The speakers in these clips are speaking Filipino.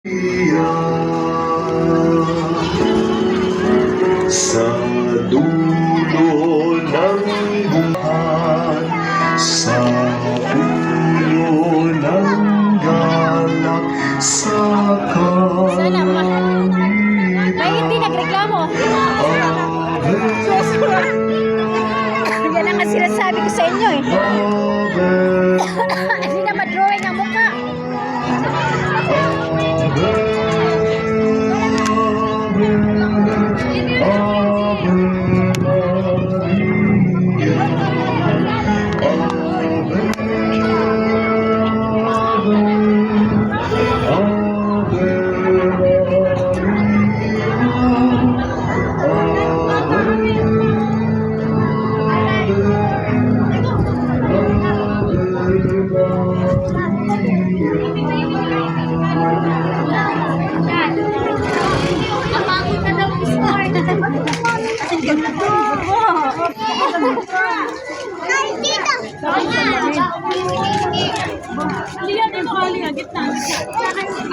Sa dulo ng buhay, sa pulo ng galak, sa kalangitan. May hindi nagreklamo. Yan ang sinasabi ko sa inyo eh. Hindi na ma-drawing ang mukha.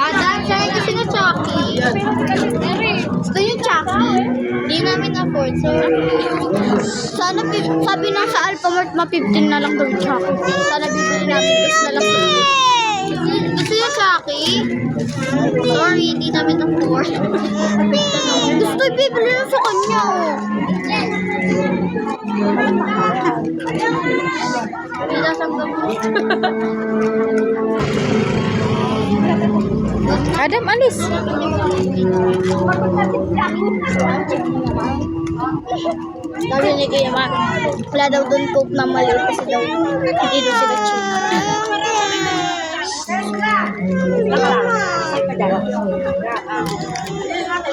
Adam, siya kasi na Chucky. Gusto yung Chucky. Hindi namin afford, sir. Sana, sabi na sa Alphamart, ma-15 na lang daw yung Chucky. Sana bibili namin is na lang. Gusto yung Chucky? Sorry, hindi namin afford. Gusto bibili na sa kanya, oh. Hindi na sa Adam, alis. Sabi ni Kuya Ma, wala daw doon coke na maliit kasi daw hindi daw sila cheap.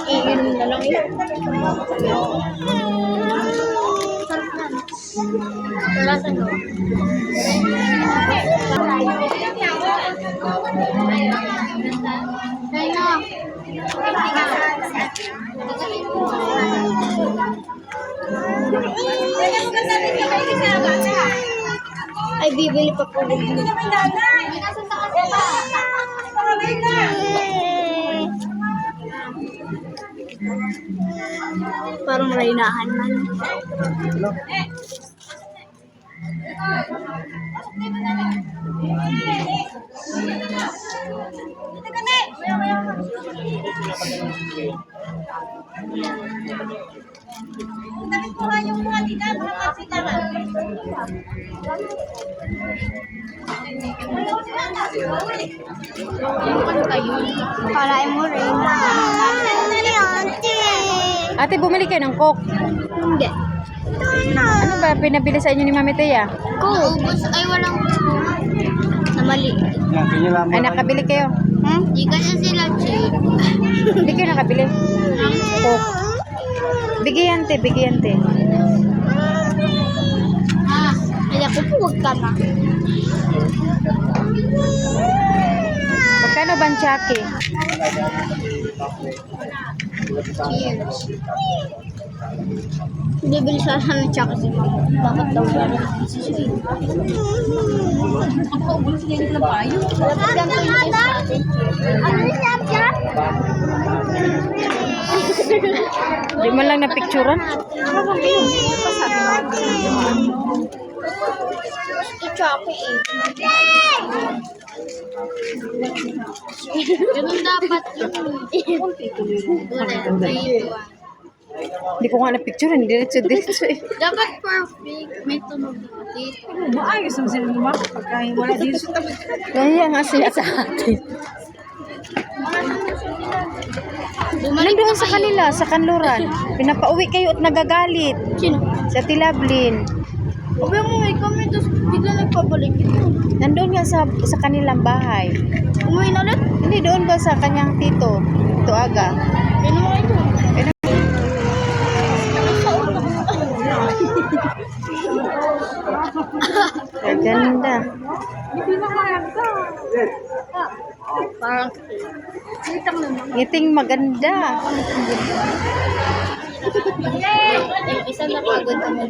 Iinom na lang yun. Malasan mo. Ay, bibili pa po. Parang rainahan man. Kalain mo rin. Ate, bumili kayo ng Coke. Hindi. Ano ba pinabili sa inyo ni Mami Tia? Ubus ay walang na mali. Ay, nakabili kayo. Di kasi sila cheap. Hindi kayo nakabili. Coke. Bigyan, te. Bigyan, te. Ay, ako po wag ka na. Magkano ba ang Chucky? Cheers. Bibili sana ng tsaka si Mama. Bakit daw ba? Ako, ubulo sila yung labayo. Dapat ganito yung cheers natin. Ano yung snapchat? Di man lang na-picturean. Gusto tsaka eh. Ganun dapat yun. Hindi ko nga na-picturean. Diretso eh. Dapat perfect. May tunog na dito. Maayos naman sila naman pagkain wala dito sa tabi. Kaya nga sila sa atin. Nandoon sa kanila, sa kanluran. Pinapauwi kayo at nagagalit. Sino? Sa Tilablin. Sabi mo, may kami, tapos bigla nagpabalik ito. Nandoon nga sa kanilang bahay. Umuwi na ulit? Hindi, doon ba sa kanyang tito? Tito Aga. Pino mo ito. Ganda. Hindi na kaya ka. Parang sitang naman. Ngiting maganda. Isa na pagod naman.